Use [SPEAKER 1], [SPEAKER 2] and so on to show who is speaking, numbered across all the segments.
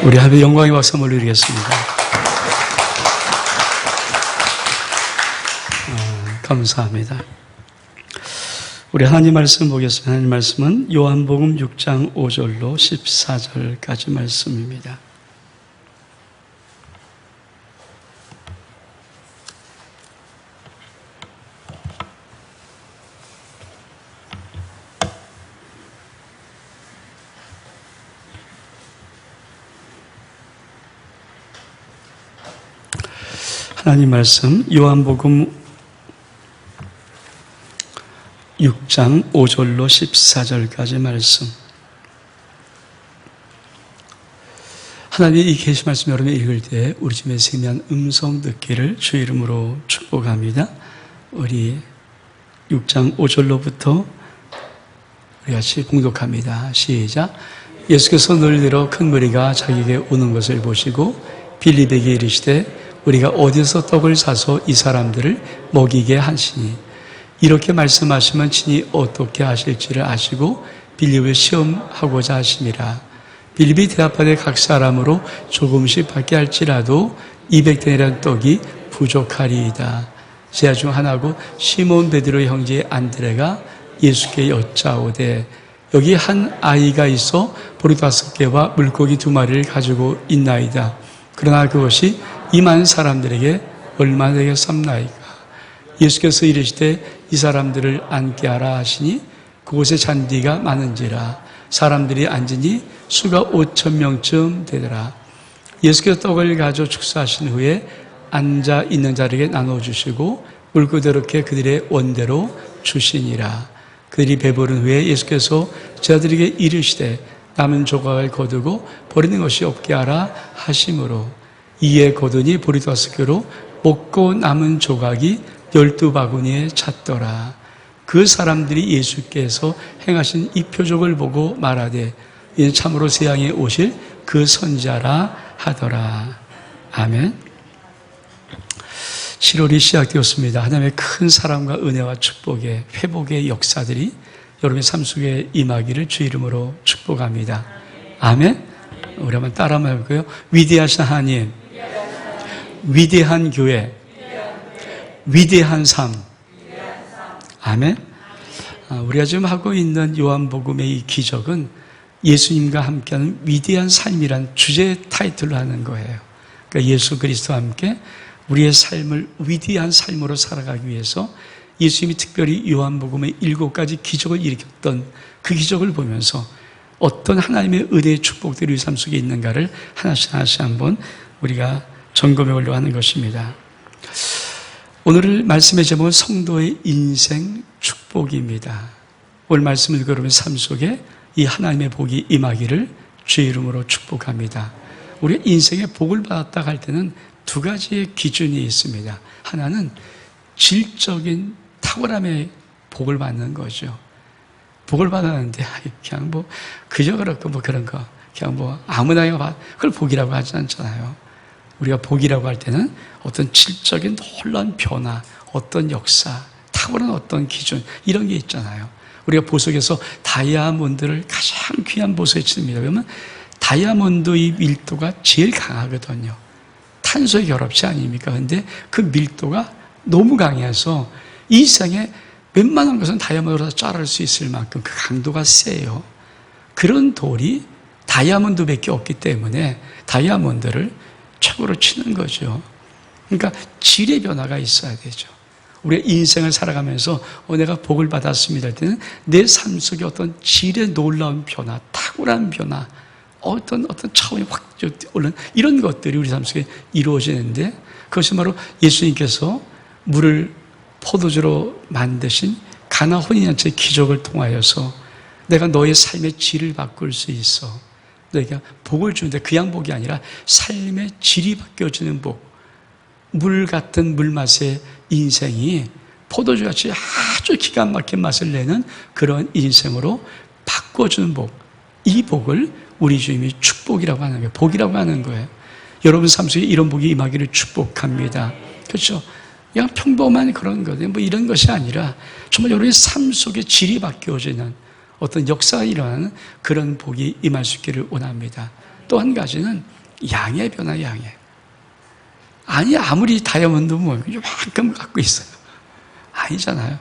[SPEAKER 1] 우리 합의 영광의 박수 한번 올리겠습니다. 감사합니다. 우리 하나님 말씀 보겠습니다. 하나님 말씀은 요한복음 6장 5절로 14절까지 말씀입니다. 하나님 말씀 요한복음 6장 5절로 14절까지 말씀. 하나님의 이 계시 말씀 여러분이 읽을 때 우리 집에 세미한 음성 듣기를 주 이름으로 축복합니다. 우리 6장 5절로부터 우리 같이 봉독합니다. 시작. 예수께서 너희들어 큰 무리가 자기에게 오는 것을 보시고 빌립에게 이르시되 우리가 어디서 떡을 사서 이 사람들을 먹이게 하시니 이렇게 말씀하시면 친히 어떻게 하실지를 아시고 빌립을 시험하고자 하심이라. 빌립이 대답하되 각 사람으로 조금씩 받게 할지라도 200대이라는 떡이 부족하리이다. 제자 중 하나고 시몬 베드로의 형제 안드레가 예수께 여짜오되 여기 한 아이가 있어 보리 5개와 물고기 2마리를 가지고 있나이다. 그러나 그것이 이 많은 사람들에게 얼마나 되겠습나이까. 예수께서 이르시되 이 사람들을 앉게 하라 하시니 그곳에 잔디가 많은지라. 사람들이 앉으니 수가 5,000명쯤 되더라. 예수께서 떡을 가져 축사하신 후에 앉아 있는 자에게 나눠주시고 물그대로게 그들의 원대로 주시니라. 그들이 배부른 후에 예수께서 제자들에게 이르시되 남은 조각을 거두고 버리는 것이 없게 하라 하심으로 이에 거두니 보리 5개로 먹고 남은 조각이 12바구니에 찼더라. 그 사람들이 예수께서 행하신 이 표적을 보고 말하되 이는 참으로 세상에 오실 그 선지자라 하더라. 아멘. 7월이 시작되었습니다. 하나님의 큰 사랑과 은혜와 축복의 회복의 역사들이 여러분의 삶 속에 임하기를 주 이름으로 축복합니다. 아멘. 우리 한번 따라 한번 해볼까요? 위대하신 하나님, 위대한 교회, 위대한 삶. 아멘. 우리가 지금 하고 있는 요한복음의 이 기적은 예수님과 함께하는 위대한 삶이란 주제 타이틀로 하는 거예요. 그러니까 예수 그리스도와 함께 우리의 삶을 위대한 삶으로 살아가기 위해서 예수님이 특별히 요한복음의 7가지 기적을 일으켰던 그 기적을 보면서 어떤 하나님의 은혜의 축복들이 우리 삶 속에 있는가를 하나씩 한번 우리가 점검해 보려고 하는 것입니다. 오늘 말씀의 제목은 성도의 인생 축복입니다. 오늘 말씀을 읽어 여러분 삶 속에 이 하나님의 복이 임하기를 주의 이름으로 축복합니다. 우리 인생에 복을 받았다 할 때는 2가지의 기준이 있습니다. 하나는 질적인 탁월함의 복을 받는 거죠. 복을 받았는데 그냥 뭐 그저 그렇고 뭐 그런 거 그냥 뭐 아무나 그걸 복이라고 하지 않잖아요. 우리가 복이라고 할 때는 어떤 질적인 놀라운 변화, 어떤 역사, 탁월한 어떤 기준 이런 게 있잖아요. 우리가 보석에서 다이아몬드를 가장 귀한 보석에 칩니다. 그러면 다이아몬드의 밀도가 제일 강하거든요. 탄소의 결합체 아닙니까? 근데 그 밀도가 너무 강해서 이 세상에 웬만한 것은 다이아몬드로 자를 수 있을 만큼 그 강도가 세요. 그런 돌이 다이아몬드밖에 없기 때문에 다이아몬드를 최고로 치는 거죠. 그러니까 질의 변화가 있어야 되죠. 우리가 인생을 살아가면서 내가 복을 받았습니다 할 때는 내 삶 속에 어떤 질의 놀라운 변화, 탁월한 변화, 어떤 차원이 확 오른 이런 것들이 우리 삶 속에 이루어지는데 그것이 바로 예수님께서 물을 포도주로 만드신 가나 혼인잔치의 기적을 통하여서 내가 너의 삶의 질을 바꿀 수 있어. 너희가 복을 주는데 그냥 복이 아니라 삶의 질이 바뀌어지는 복. 물 같은 물맛의 인생이 포도주같이 아주 기가 막힌 맛을 내는 그런 인생으로 바꿔주는 복. 이 복을 우리 주님이 축복이라고 하는 거예요. 복이라고 하는 거예요. 여러분 삶 속에 이런 복이 임하기를 축복합니다. 그렇죠? 그냥 평범한 그런 것, 뭐 이런 것이 아니라 정말 여러분의 삶 속에 질이 바뀌어지는 어떤 역사가 일어나는 그런 복이 임할 수 있기를 원합니다. 또 한 가지는 양의 변화, 양의. 아니, 아무리 다이아몬드 뭐 이만큼 갖고 있어요. 아니잖아요.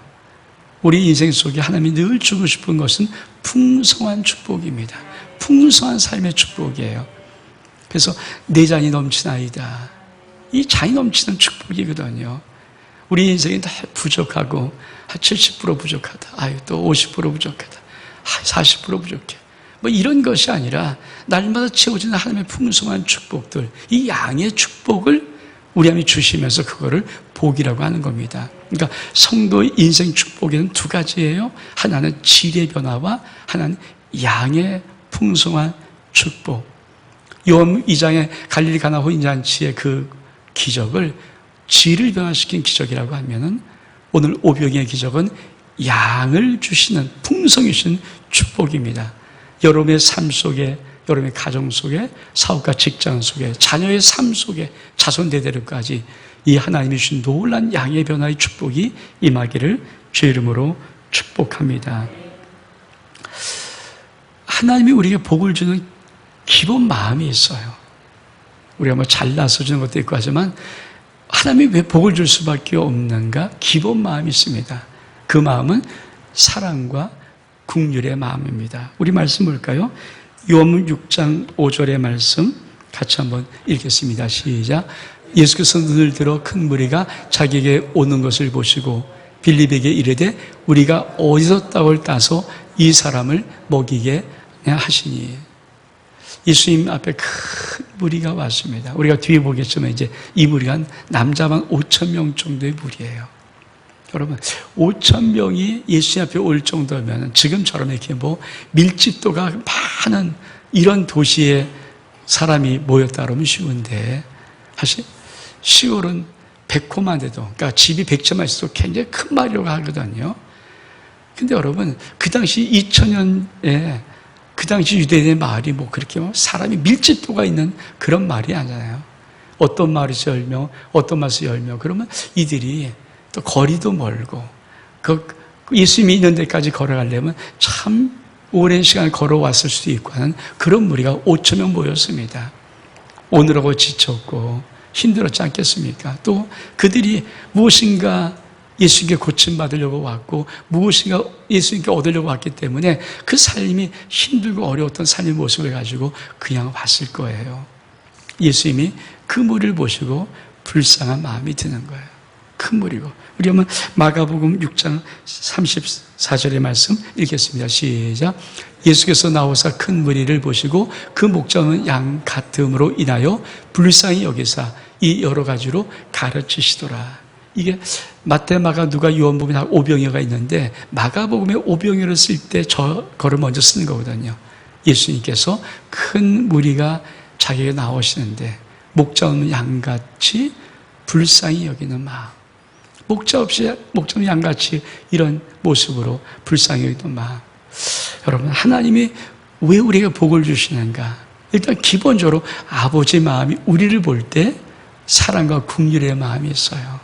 [SPEAKER 1] 우리 인생 속에 하나님이 늘 주고 싶은 것은 풍성한 축복입니다. 풍성한 삶의 축복이에요. 그래서 내 잔이 넘치나이다. 이 잔이 넘치는 축복이거든요. 우리 인생이 다 부족하고 70% 부족하다. 아유, 또 50% 부족하다. 40% 부족해. 뭐 이런 것이 아니라 날마다 채워지는 하나님의 풍성한 축복들, 이 양의 축복을 우리 하나님이 주시면서 그거를 복이라고 하는 겁니다. 그러니까 성도의 인생 축복에는 두 가지예요. 하나는 질의 변화와 하나는 양의 풍성한 축복. 요한 2장의 갈릴리 가나 혼인잔치의 그 기적을 질을 변화시킨 기적이라고 하면은 오늘 오병이의 기적은 양을 주시는, 풍성히 주시는 축복입니다. 여러분의 삶 속에, 여러분의 가정 속에, 사업과 직장 속에, 자녀의 삶 속에, 자손 대대로까지 이 하나님이 주신 놀란 양의 변화의 축복이 임하기를 주의 이름으로 축복합니다. 하나님이 우리에게 복을 주는 기본 마음이 있어요. 우리가 뭐 잘나서 주는 것도 있고 하지만 하나님이 왜 복을 줄 수밖에 없는가? 기본 마음이 있습니다. 그 마음은 사랑과 긍휼의 마음입니다. 우리 말씀 볼까요? 요한복음 6장 5절의 말씀 같이 한번 읽겠습니다. 시작. 예수께서 눈을 들어 큰 무리가 자기에게 오는 것을 보시고 빌립에게 이르되 우리가 어디서 떡을 따서 이 사람을 먹이게 하시니. 예수님 앞에 큰 무리가 왔습니다. 우리가 뒤에 보겠지만 이제 이 무리가 남자만 5,000명 정도의 무리예요. 여러분, 5,000명이 예수님 앞에 올 정도면 지금처럼 이렇게 뭐 밀집도가 많은 이런 도시에 사람이 모였다 그러면 쉬운데, 사실 시골은 100호만 돼도, 그러니까 집이 100채만 있어도 굉장히 큰 마을이라고 하거든요. 근데 여러분, 그 당시 2000년에 그 당시 유대인의 마을이 뭐 그렇게 사람이 밀집도가 있는 그런 마을이 아니잖아요. 어떤 마을에서 10명, 어떤 마을에서 10명, 그러면 이들이 또 거리도 멀고, 예수님이 있는 데까지 걸어가려면 참 오랜 시간 걸어왔을 수도 있고 하는 그런 무리가 5,000명 모였습니다. 오늘하고 지쳤고 힘들었지 않겠습니까? 또 그들이 무엇인가 예수님께 고침받으려고 왔고 무엇인가 예수님께 얻으려고 왔기 때문에 그 삶이 힘들고 어려웠던 삶의 모습을 가지고 그냥 왔을 거예요. 예수님이 그 무리를 보시고 불쌍한 마음이 드는 거예요. 큰 무리고. 우리 한번 마가복음 6장 34절의 말씀 읽겠습니다. 시작. 예수께서 나오사 큰 무리를 보시고 그 목자는 양 같음으로 인하여 불쌍히 여기사 이 여러 가지로 가르치시더라. 이게 마태, 마가, 누가, 요한복음에 오병이어가 있는데 마가복음에 오병이어를 쓸 때 저거를 먼저 쓰는 거거든요. 예수님께서 큰 무리가 자기에게 나오시는데 목자 없는 양같이 불쌍히 여기는 마음. 목자 없는 양같이 이런 모습으로 불쌍히 여기는 마음. 여러분, 하나님이 왜 우리에게 복을 주시는가? 일단 기본적으로 아버지 마음이 우리를 볼 때 사랑과 긍휼의 마음이 있어요.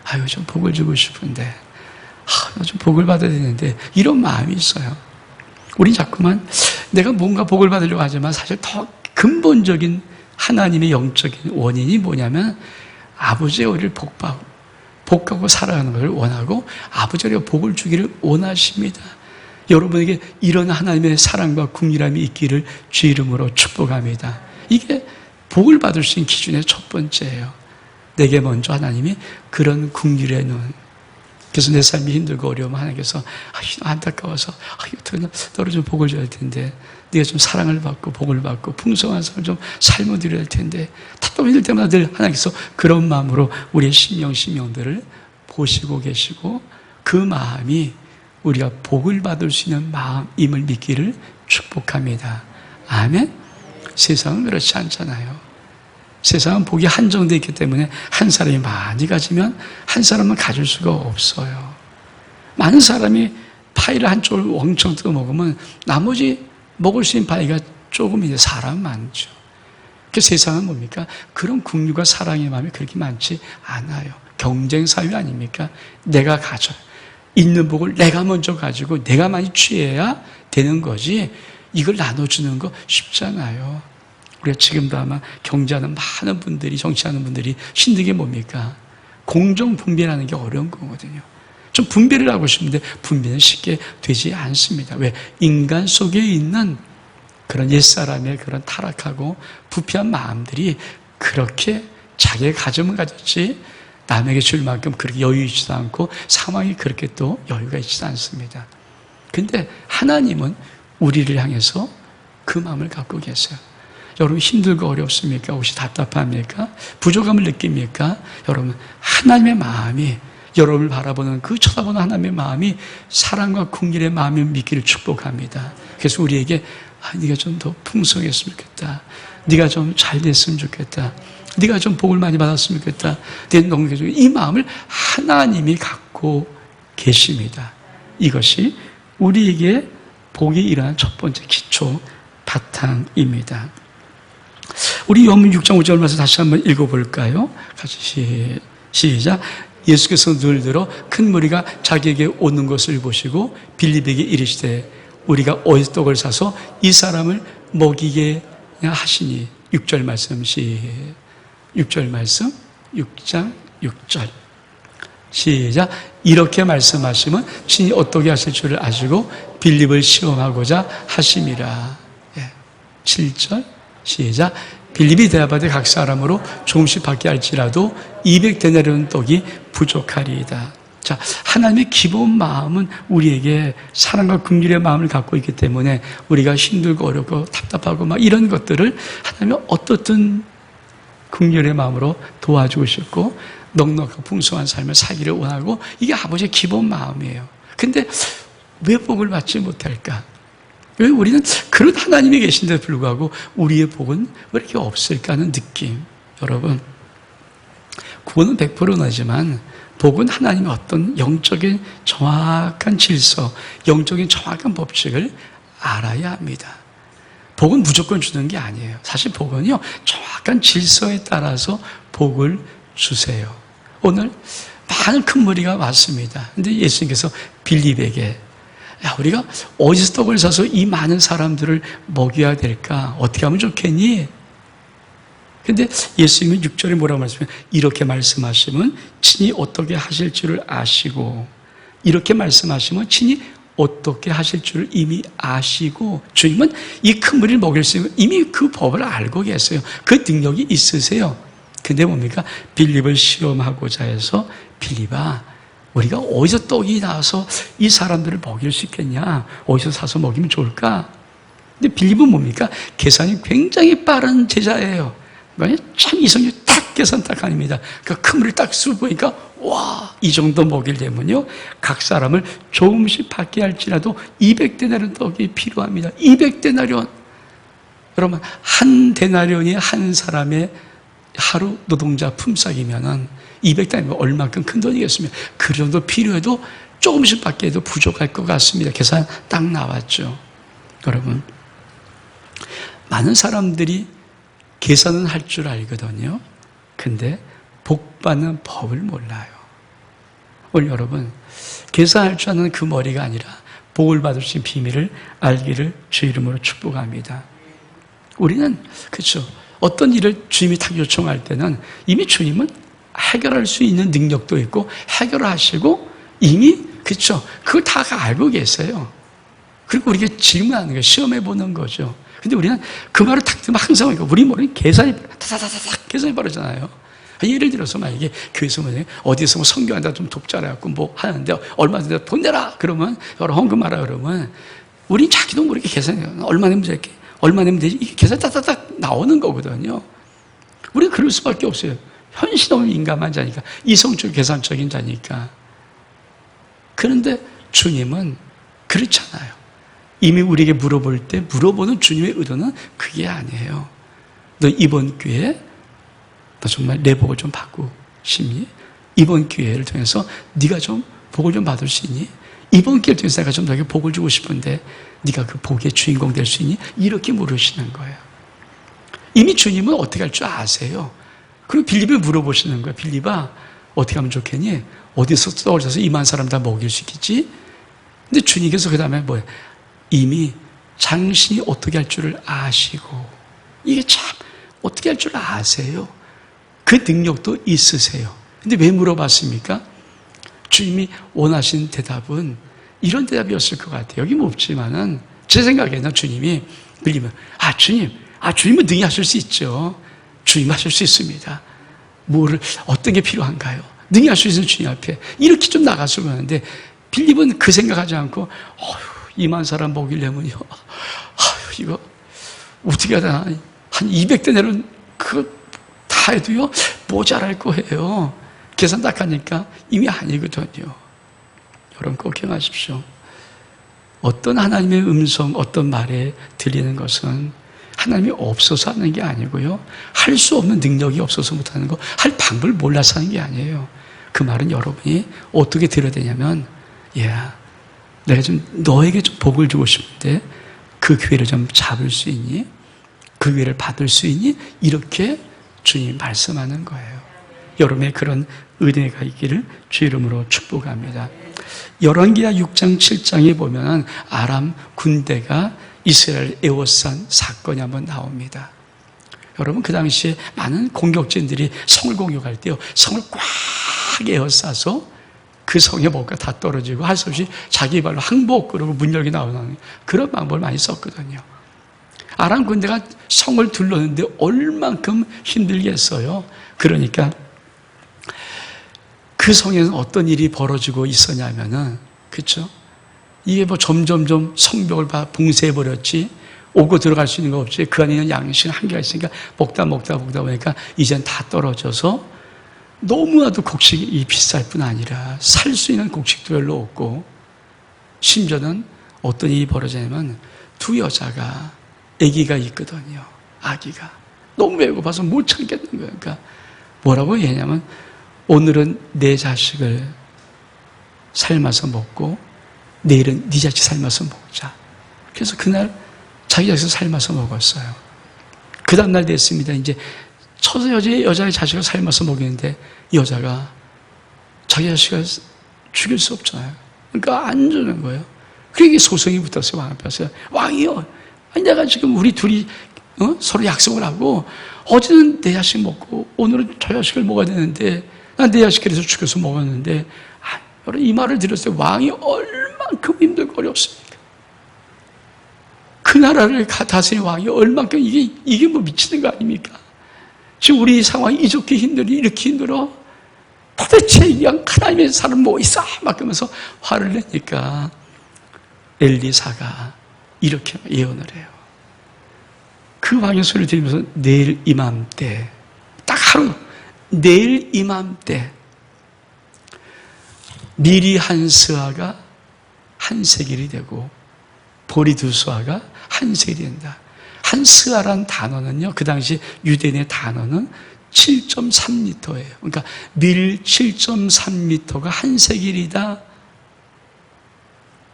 [SPEAKER 1] 아유, 좀 복을 주고 싶은데, 나 좀 복을 받아야 되는데, 이런 마음이 있어요. 우리 자꾸만 내가 뭔가 복을 받으려고 하지만 사실 더 근본적인 하나님의 영적인 원인이 뭐냐면 아버지의 우리를 복하고 살아가는 것을 원하고 아버지가 복을 주기를 원하십니다. 여러분에게 이런 하나님의 사랑과 긍휼함이 있기를 주 이름으로 축복합니다. 이게 복을 받을 수 있는 기준의 첫 번째예요. 내게 먼저 하나님이 그런 긍휼의 눈. 그래서 내 삶이 힘들고 어려우면 하나님께서 안타까워서 너를 좀 복을 줘야 할 텐데, 네가 좀 사랑을 받고 복을 받고 풍성한 삶을 좀 삶을 드려야 할 텐데, 답답 힘들 때마다 늘 하나님께서 그런 마음으로 우리의 심령들을 보시고 계시고 그 마음이 우리가 복을 받을 수 있는 마음임을 믿기를 축복합니다. 아멘. 세상은 그렇지 않잖아요. 세상은 복이 한정되어 있기 때문에 한 사람이 많이 가지면 한 사람은 가질 수가 없어요. 많은 사람이 파이를 한쪽을 왕창 뜯어 먹으면 나머지 먹을 수 있는 파이가 조금인데 사람 많죠. 그 세상은 뭡니까? 그런 긍휼과 사랑의 마음이 그렇게 많지 않아요. 경쟁 사회 아닙니까? 내가 가져요. 있는 복을 내가 먼저 가지고 내가 많이 취해야 되는 거지, 이걸 나눠주는 거 쉽잖아요. 우리가 지금도 아마 경제하는 많은 분들이, 정치하는 분들이 힘든 게 뭡니까? 공정 분배라는 게 어려운 거거든요. 좀 분배를 하고 싶은데 분배는 쉽게 되지 않습니다. 왜? 인간 속에 있는 그런 옛사람의 그런 타락하고 부패한 마음들이 그렇게 자기의 가정을 가졌지 남에게 줄 만큼 그렇게 여유 있지도 않고 상황이 그렇게 또 여유가 있지도 않습니다. 근데 하나님은 우리를 향해서 그 마음을 갖고 계세요. 여러분 힘들고 어렵습니까? 혹시 답답합니까? 부족함을 느낍니까? 여러분 하나님의 마음이 여러분을 바라보는 그 쳐다보는 하나님의 마음이 사랑과 긍휼의 마음을 믿기를 축복합니다. 그래서 우리에게 네가 좀 더 풍성했으면 좋겠다. 네가 좀 잘 됐으면 좋겠다. 네가 좀 복을 많이 받았으면 좋겠다. 이 마음을 하나님이 갖고 계십니다. 이것이 우리에게 복이 일어난 첫 번째 기초 바탕입니다. 우리 요한 6장 5절 말씀 다시 한번 읽어볼까요? 같이 시작. 예수께서 늘 들어 큰 무리가 자기에게 오는 것을 보시고 빌립에게 이르시되 우리가 어디서 떡을 사서 이 사람을 먹이게 하시니. 6절 말씀 6절 말씀 6장 6절 시작. 이렇게 말씀하시면 친히 어떻게 하실 줄을 아시고 빌립을 시험하고자 하심이라. 7절 시작. 빌립이 대답하되 각 사람으로 조금씩 받게 할지라도 200데나리온 떡이 부족하리이다. 자, 하나님의 기본 마음은 우리에게 사랑과 긍휼의 마음을 갖고 있기 때문에 우리가 힘들고 어렵고 답답하고 막 이런 것들을 하나님은 어떻든 긍휼의 마음으로 도와주고 싶고 넉넉하고 풍성한 삶을 살기를 원하고 이게 아버지의 기본 마음이에요. 근데 왜 복을 받지 못할까? 왜 우리는 그런 하나님이 계신데도 불구하고 우리의 복은 왜 이렇게 없을까 하는 느낌. 여러분, 구원은 100%는 하지만 복은 하나님의 어떤 영적인 정확한 질서, 영적인 정확한 법칙을 알아야 합니다. 복은 무조건 주는 게 아니에요. 사실 복은요, 정확한 질서에 따라서 복을 주세요. 오늘 많은 큰 무리가 왔습니다. 근데 예수님께서 빌립에게 우리가 어디서 떡을 사서 이 많은 사람들을 먹여야 될까? 어떻게 하면 좋겠니? 근데 예수님은 6절에 뭐라고 말씀해요? 이렇게 말씀하시면 친히 어떻게 하실 줄을 아시고, 이렇게 말씀하시면 친히 어떻게 하실 줄을 이미 아시고, 주님은 이 큰 무리를 먹일 수 있는 이미 그 법을 알고 계세요. 그 능력이 있으세요. 근데 뭡니까? 빌립을 시험하고자 해서 빌립아, 우리가 어디서 떡이 나와서 이 사람들을 먹일 수 있겠냐? 어디서 사서 먹이면 좋을까? 근데 빌립은 뭡니까? 계산이 굉장히 빠른 제자예요. 참 이성이 딱 계산 딱 아닙니다. 그 큰 물을 딱 쑥 보니까 와, 이 정도 먹이려면요 각 사람을 조금씩 받게 할지라도 200데나리온 떡이 필요합니다. 200데나리온. 여러분, 한 데나리온이 한 사람의 하루 노동자 품삯이면은 200데나리온이 얼마큼 큰 돈이겠습니까? 그 정도 필요해도 조금씩 받게 해도 부족할 것 같습니다. 계산 딱 나왔죠. 여러분, 많은 사람들이 계산은 할 줄 알거든요. 근데 복 받는 법을 몰라요. 오늘 여러분, 계산할 줄 아는 그 머리가 아니라 복을 받을 수 있는 비밀을 알기를 주 이름으로 축복합니다. 우리는 그렇죠. 어떤 일을 주님이 딱 요청할 때는 이미 주님은 해결할 수 있는 능력도 있고 해결하시고 이미 그렇죠. 그걸 다 알고 계세요. 그리고 우리가 질문하는 거예요. 시험해 보는 거죠. 근데 우리는 그 말을 딱 들으면 항상 우리 머리는 계산이 다다다닥 계산이 벌어지잖아요. 예를 들어서 만약에 교회에서 어디서 선교한다 좀 돕자라 갖고 뭐 하는데 얼마 전에 돈 내라 그러면 헌금하라 그러면 우린 자기도 모르게 계산해. 얼마 내면 될게 얼마 내면 되지 이게 계산 다다닥 나오는 거거든요. 우리는 그럴 수밖에 없어요. 현실 너무 민감한 자니까 이성적 계산적인 자니까. 그런데 주님은 그렇잖아요. 이미 우리에게 물어볼 때 물어보는 주님의 의도는 그게 아니에요. 너 이번 기회에 너 정말 내 복을 좀 받고 싶니? 이번 기회를 통해서 네가 좀 복을 좀 받을 수 있니? 이번 기회를 통해서 내가 좀 너에게 복을 주고 싶은데 네가 그 복의 주인공 될 수 있니? 이렇게 물으시는 거예요. 이미 주님은 어떻게 할 줄 아세요. 그리고 빌립을 물어보시는 거예요. 빌립아, 어떻게 하면 좋겠니? 어디서 떡을 사서 2만 사람 다 먹일 수 있겠지? 근데 주님께서 그 다음에 뭐예요? 이미 당신이 어떻게 할 줄을 아시고 이게 참 어떻게 할 줄 아세요? 그 능력도 있으세요. 근데 왜 물어봤습니까? 주님이 원하신 대답은 이런 대답이었을 것 같아요. 여기 뭐 없지만은 제 생각에는 주님이 빌리면 주님은 능히 하실 수 있죠. 주님 하실 수 있습니다. 어떤 게 필요한가요? 능히 할 수 있는 주님 앞에 이렇게 좀 나갔으면 하는데 빌립은 그 생각하지 않고 2만 사람 먹이려면요. 이거 어떻게 하다 한 200대 내로 다 해도요 모자랄 거예요. 계산 딱 하니까 이미 아니거든요. 여러분 꼭 기억하십시오. 어떤 하나님의 음성, 어떤 말에 들리는 것은 하나님이 없어서 하는 게 아니고요. 할 수 없는 능력이 없어서 못하는 거, 할 방법을 몰라서 하는 게 아니에요. 그 말은 여러분이 어떻게 들어야 되냐면, 내가 너에게 좀 복을 주고 싶은데 그 기회를 좀 잡을 수 있니? 그 기회를 받을 수 있니? 이렇게 주님이 말씀하는 거예요. 여러분의 그런 은혜가 있기를 주 이름으로 축복합니다. 열왕기하 6장 7장에 보면 아람 군대가 이스라엘을 에워싼 사건이 한번 나옵니다. 여러분 그 당시에 많은 공격진들이 성을 공격할 때요 성을 꽉 에워싸서 그 성의 뭐가 다 떨어지고 할 수 없이 자기 발로 항복 그러고 문 열기 나오는 그런 방법을 많이 썼거든요. 아람 군대가 성을 둘렀는데 얼만큼 힘들겠어요. 그러니까 그 성에는 어떤 일이 벌어지고 있었냐면은, 그렇죠? 이게 뭐 점점점 성벽을 봉쇄해버렸지, 오고 들어갈 수 있는 거 없지, 그 안에 있는 양식은 한계가 있으니까 먹다 보니까 이젠 다 떨어져서 너무나도 곡식이 비쌀 뿐 아니라 살 수 있는 곡식도 별로 없고, 심지어는 어떤 일이 벌어지냐면 두 여자가 아기가 있거든요. 아기가 너무 배고파서 못 참겠는 거예요. 그러니까 뭐라고 얘기하냐면 오늘은 내 자식을 삶아서 먹고 내일은 네 자식 삶아서 먹자. 그래서 그날 자기 자식을 삶아서 먹었어요. 그 다음날 됐습니다. 이제 처서 여자의 자식을 삶아서 먹이는데 여자가 자기 자식을 죽일 수 없잖아요. 그러니까 안 주는 거예요. 그러니까 소송이 붙었어요. 왕 앞에서. 왕이요, 아니 내가 지금 우리 둘이 서로 약속을 하고 어제는 내 자식 먹고 오늘은 저 자식을 먹어야 되는데 난 내 자식 그래서 죽여서 먹었는데, 여러분 이 말을 들었을 때 왕이 얼만큼 힘들고 어렵습니까? 그 나라를 다스린 왕이 얼만큼 이게 뭐 미치는 거 아닙니까? 지금 우리 상황이 이렇게 힘들어? 도대체 그냥 하나님의 사람 뭐 있어? 막 그러면서 화를 내니까 엘리사가 이렇게 예언을 해요. 그 왕의 소리를 들으면서 내일 이맘때, 딱 하루, 내일 이맘때 미리 한 스아가 한 세겔이 되고 보리 두 스아가 한 세겔이 된다. 한 스아란 단어는요, 그 당시 유대인의 단어는 7.3리터예요. 그러니까 밀 7.3리터가 한 세겔이다.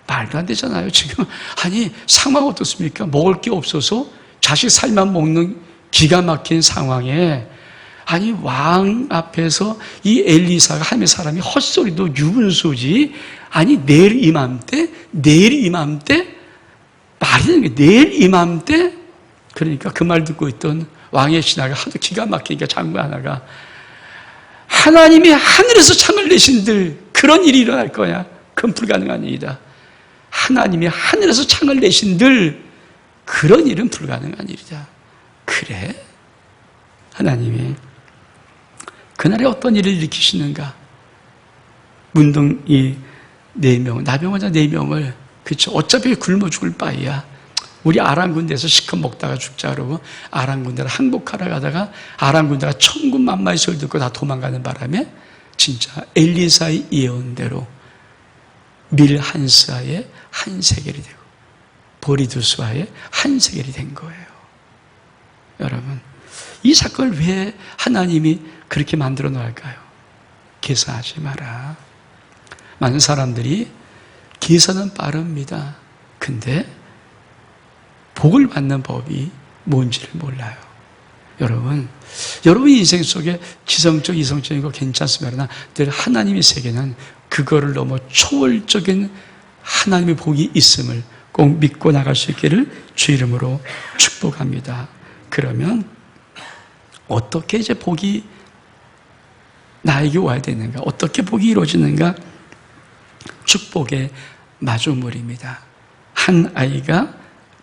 [SPEAKER 1] 말도 안 되잖아요. 지금 아니 상황 어떻습니까? 먹을 게 없어서 자식 살만 먹는 기가 막힌 상황에, 아니 왕 앞에서 이 엘리사가 하나님의 사람이 헛소리도 유분수지, 아니 내일 이맘때 말이 되는 거예요. 내일 이맘때. 그러니까 그 말 듣고 있던 왕의 신하가 하도 기가 막히니까 장군 하나가, 하나님이 하늘에서 창을 내신들 그런 일이 일어날 거야. 그건 불가능한 일이다. 하나님이 하늘에서 창을 내신들 그런 일은 불가능한 일이다. 그래? 하나님이 그날에 어떤 일을 일으키시는가? 문둥이 4명, 나병환자 4명을, 그렇죠, 어차피 굶어 죽을 바에야 우리 아람 군대에서 시커 먹다가 죽자 그러고 아람 군대를 항복하러 가다가 아람 군대가 천군만마의 소리를 듣고 다 도망가는 바람에 진짜 엘리사의 예언대로 밀 한 스아에 한 세겔이 되고 보리 두 스아에 한 세겔이 된 거예요. 여러분, 이 사건을 왜 하나님이 그렇게 만들어 놓을까요? 계산하지 마라. 많은 사람들이 계산은 빠릅니다. 근데 복을 받는 법이 뭔지를 몰라요. 여러분 인생 속에 지성적, 이성적인 거 괜찮습니다. 늘 하나님의 세계는 그거를 넘어 초월적인 하나님의 복이 있음을 꼭 믿고 나갈 수 있기를 주 이름으로 축복합니다. 그러면 어떻게 이제 복이 나에게 와야 되는가? 어떻게 복이 이루어지는가? 축복의 마중물입니다. 한 아이가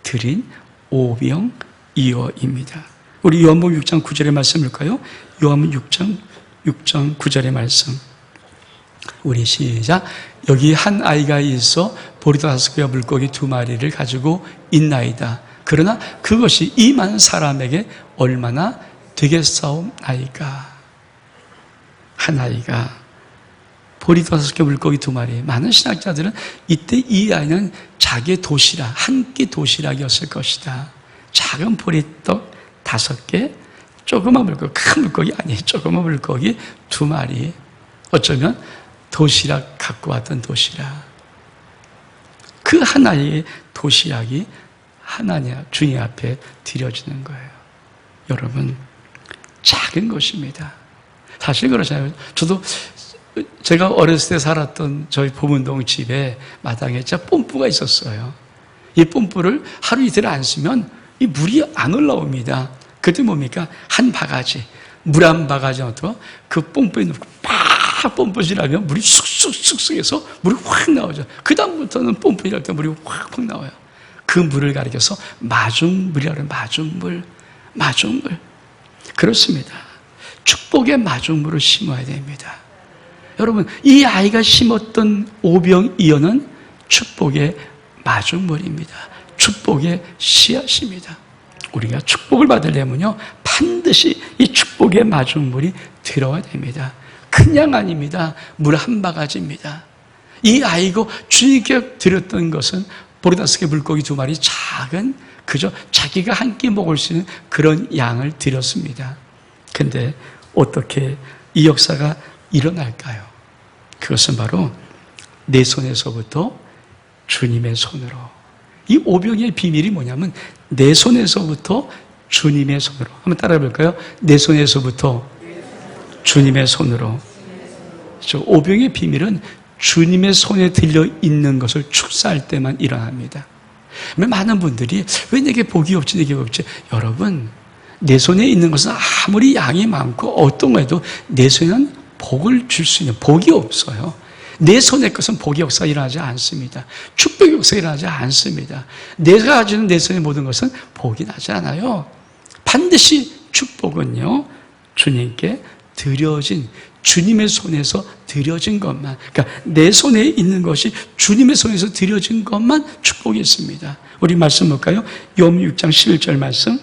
[SPEAKER 1] 드린 오병이어입니다. 우리 요한복음 6장 9절의 말씀 볼까요? 요한복음 6장 9절의 말씀. 우리 시작. 여기 한 아이가 있어 보리 5개와 물고기 2마리를 가지고 있나이다. 그러나 그것이 이 많은 사람에게 얼마나 되겠사옵나이까. 한 아이가 보리 5개 물고기 2마리. 많은 신학자들은 이때 이 아이는 자기의 도시락, 한 끼 도시락이었을 것이다. 작은 보리떡 5개, 조그만 물고기, 큰 물고기 아니에요. 조그만 물고기 2마리. 어쩌면 도시락 갖고 왔던 도시락. 그 하나의 도시락이 하나님, 주님 앞에 드려지는 거예요. 여러분, 작은 것입니다. 사실 그러잖아요. 저도 제가 어렸을 때 살았던 저희 보문동 집에 마당에 진짜 뽐뿌가 있었어요. 이 뽐뿌를 하루 이틀 안 쓰면 이 물이 안 올라옵니다. 그때 뭡니까? 한 바가지, 물 한 바가지 넣고 그 뽐뿌에 넣고 팍 뽐뿌질하면 물이 쑥쑥쑥쑥해서 물이 확 나오죠. 그 다음부터는 뽐뿌질할 때 물이 확 나와요. 그 물을 가리켜서 마중물이라고 해요. 마중물. 그렇습니다. 축복의 마중물을 심어야 됩니다. 여러분, 이 아이가 심었던 오병이어는 축복의 마중물입니다. 축복의 씨앗입니다. 우리가 축복을 받으려면요, 반드시 이 축복의 마중물이 들어야 됩니다. 그냥 아닙니다. 물 한 바가지입니다. 이 아이가 주님께 드렸던 것은 보리 5개 물고기 2마리 작은 그저 자기가 한 끼 먹을 수 있는 그런 양을 드렸습니다. 근데 어떻게 이 역사가 일어날까요? 그것은 바로 내 손에서부터 주님의 손으로. 이 오병의 비밀이 뭐냐면 내 손에서부터 주님의 손으로. 한번 따라해 볼까요? 내 손에서부터 주님의 손으로. 오병의 비밀은 주님의 손에 들려 있는 것을 축사할 때만 일어납니다. 많은 분들이 왜 내게 복이 없지, 내게 없지? 여러분, 내 손에 있는 것은 아무리 양이 많고 어떤 거에도 내 손에는 복을 줄 수 있는 복이 없어요. 내 손의 것은 복의 역사가 일어나지 않습니다. 축복의 역사가 일어나지 않습니다. 내가 가지는 내 손의 모든 것은 복이 나지 않아요. 반드시 축복은요, 주님께 드려진, 주님의 손에서 드려진 것만, 그러니까 내 손에 있는 것이 주님의 손에서 드려진 것만 축복이 있습니다. 우리 말씀 볼까요? 요한복음 6장 11절 말씀.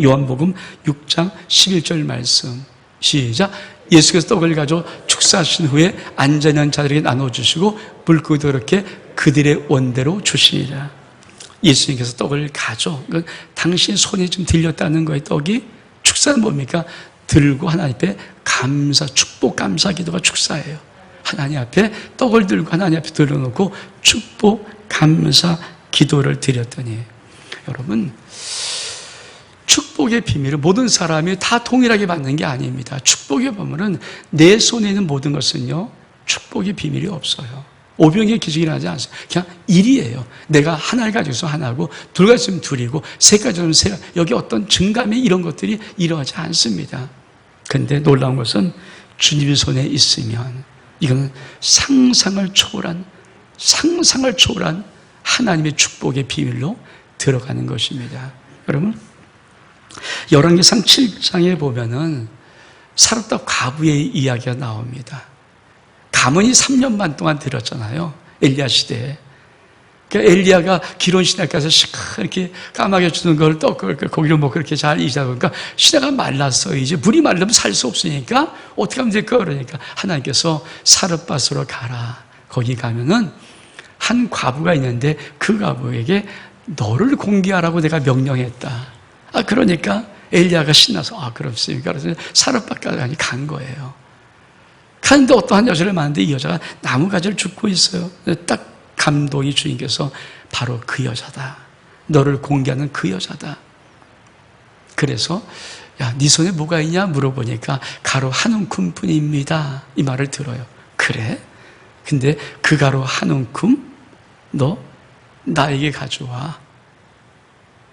[SPEAKER 1] 요한복음 6장 11절 말씀. 시작. 예수께서 떡을 가져 축사하신 후에 앉아있는 자들에게 나눠주시고 물고기도 그렇게 그들의 원대로 주시니라. 예수님께서 떡을 가져, 당신 손에 좀 들렸다는 거예요. 떡이. 축사는 뭡니까? 들고 하나님 앞에 감사, 축복 감사 기도가 축사예요. 하나님 앞에 떡을 들고 하나님 앞에 들어놓고 축복 감사 기도를 드렸더니, 여러분, 축복의 비밀은 모든 사람이 다 동일하게 받는 게 아닙니다. 축복의 비밀은 내 손에 있는 모든 것은요, 축복의 비밀이 없어요. 오병의 기적이 나지 않습니다. 그냥 일이에요. 내가 하나를 가지고 있으면 하나고, 둘 가지고 있으면 둘이고, 세 가지고 있으면 세 가지. 여기 어떤 증감이 이런 것들이 일어나지 않습니다. 그런데 놀라운 것은 주님의 손에 있으면 이거는 상상을 초월한 하나님의 축복의 비밀로 들어가는 것입니다. 여러분, 열왕기상 7장에 보면은 사렙다 과부의 이야기가 나옵니다. 가문이 3년 반 동안 들었잖아요. 엘리야 시대에. 그러니까 엘리야가 기론 시내에 가서 이렇게 까마귀 주는 걸 떡을 고기를 먹고 그렇게 잘 이자 보니까 시내가 말랐어요. 이제 물이 말르면 살 수 없으니까 어떻게 하면 될까? 그러니까 하나님께서 사렙밭으로 가라. 거기 가면은 한 과부가 있는데 그 과부에게 너를 공개하라고 내가 명령했다. 그러니까 엘리야가 신나서 그렇습니까? 그래서 사렙밭까지 간 거예요. 가는데 어떠한 여자를 만났는데 이 여자가 나무가지를 줍고 있어요. 딱 감동이 주님께서 바로 그 여자다. 너를 공개하는 그 여자다. 그래서 야, 네 손에 뭐가 있냐 물어보니까 가루 한 움큼뿐입니다. 이 말을 들어요. 그래? 근데 그 가루 한 움큼 너 나에게 가져와.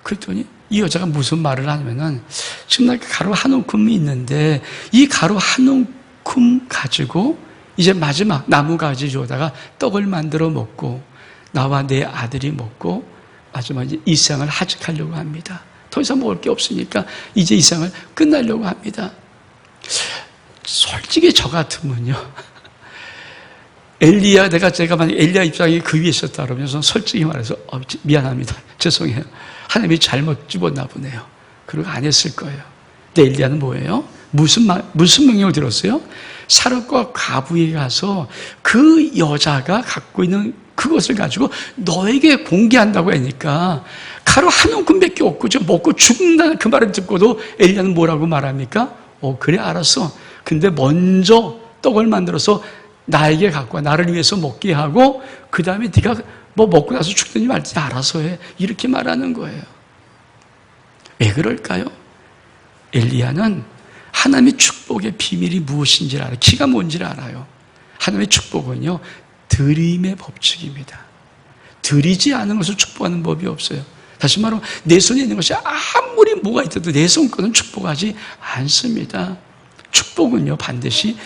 [SPEAKER 1] 그랬더니 이 여자가 무슨 말을 하냐면은 지금 나 가루 한 움큼이 있는데 이 가루 한 움큼 가지고 이제 마지막 나무가지 주워다가 떡을 만들어 먹고 나와 내 아들이 먹고 마지막 이제 이 세상을 하직하려고 합니다. 더 이상 먹을 게 없으니까 이제 이 세상을 끝내려고 합니다. 솔직히 저 같으면요. 제가 만약 엘리야 입장에 그 위에 있었다 그러면 솔직히 말해서 미안합니다. 죄송해요. 하나님이 잘못 집었나 보네요. 그리고 안 했을 거예요. 근데 엘리야는 뭐예요? 무슨 명령을 들었어요? 사렙과 과부에 가서 그 여자가 갖고 있는 그것을 가지고 너에게 공개한다고 하니까 가루 한 움큼밖에 없고 지금 먹고 죽는다는 그 말을 듣고도 엘리야는 뭐라고 말합니까? 그래 알았어. 근데 먼저 떡을 만들어서 나에게 갖고 와. 나를 위해서 먹게 하고 그 다음에 네가 뭐 먹고 나서 죽든지 말든지 알아서 해. 이렇게 말하는 거예요. 왜 그럴까요? 엘리야는 하나님의 축복의 비밀이 무엇인지를 알아요. 키가 뭔지를 알아요. 하나님의 축복은요, 드림의 법칙입니다. 드리지 않은 것을 축복하는 법이 없어요. 다시 말하면 내 손에 있는 것이 아무리 뭐가 있어도 내 손거는 축복하지 않습니다. 축복은요, 반드시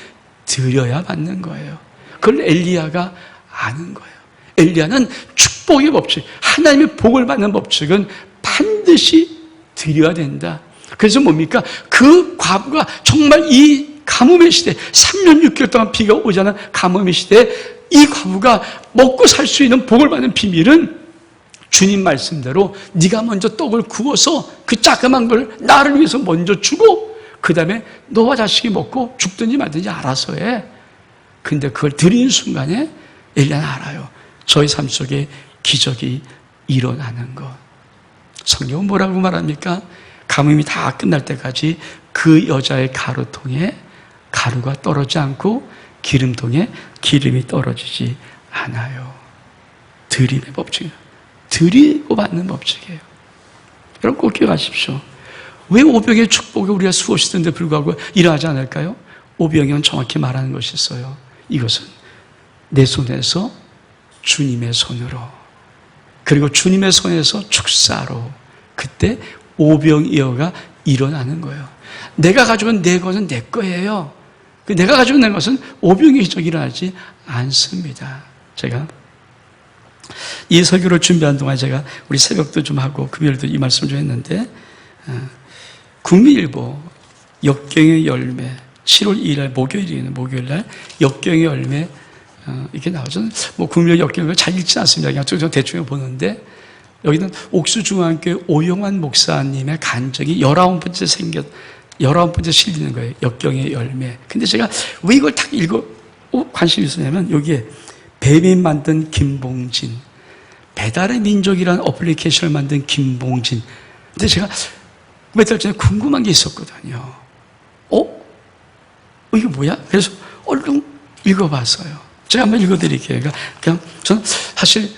[SPEAKER 1] 드려야 받는 거예요. 그걸 엘리야가 아는 거예요. 엘리야는 축복의 법칙, 하나님의 복을 받는 법칙은 반드시 드려야 된다. 그래서 뭡니까? 그 과부가 정말 이 가뭄의 시대, 3년 6개월 동안 비가 오지 않은 가뭄의 시대에 이 과부가 먹고 살 수 있는 복을 받는 비밀은 주님 말씀대로 네가 먼저 떡을 구워서 그 자그만 걸 나를 위해서 먼저 주고 그 다음에 너와 자식이 먹고 죽든지 말든지 알아서 해. 근데 그걸 드리는 순간에 엘리야는 알아요. 저의 삶 속에 기적이 일어나는 것. 성경은 뭐라고 말합니까? 가뭄이 다 끝날 때까지 그 여자의 가루통에 가루가 떨어지지 않고 기름통에 기름이 떨어지지 않아요. 드림의 법칙이에요. 드리고 받는 법칙이에요. 여러분 꼭 기억하십시오. 왜 오병의 축복이 우리가 수없이 듣는데 불구하고 일어나지 않을까요? 오병이는 정확히 말하는 것이 있어요. 이것은 내 손에서 주님의 손으로, 그리고 주님의 손에서 축사로, 그때 오병이어가 일어나는 거예요. 내가 가지고 있는 내 것은 내 거예요. 내가 가지고 있는 것은 오병이어 기적이 일어나지 않습니다. 제가 이 설교를 준비한 동안 제가 우리 새벽도 좀 하고 금요일도 이 말씀 좀 했는데, 국민일보 역경의 열매 7월 2일 목요일날 역경의 열매 이렇게 나오죠. 뭐 국민일보 역경을 잘 읽지 않습니다. 그냥 좀 대충 보는데 여기는 옥수중앙교회 오용환 목사님의 간증이 19번째 실리는 거예요. 역경의 열매. 근데 제가 왜 이걸 딱 관심이 있었냐면 여기에 뱀이 만든 김봉진, 배달의 민족이라는 어플리케이션을 만든 김봉진. 근데 제가 몇 달 전에 궁금한 게 있었거든요. 이게 뭐야? 그래서 얼른 읽어봤어요. 제가 한번 읽어드릴게요. 그냥 저는 사실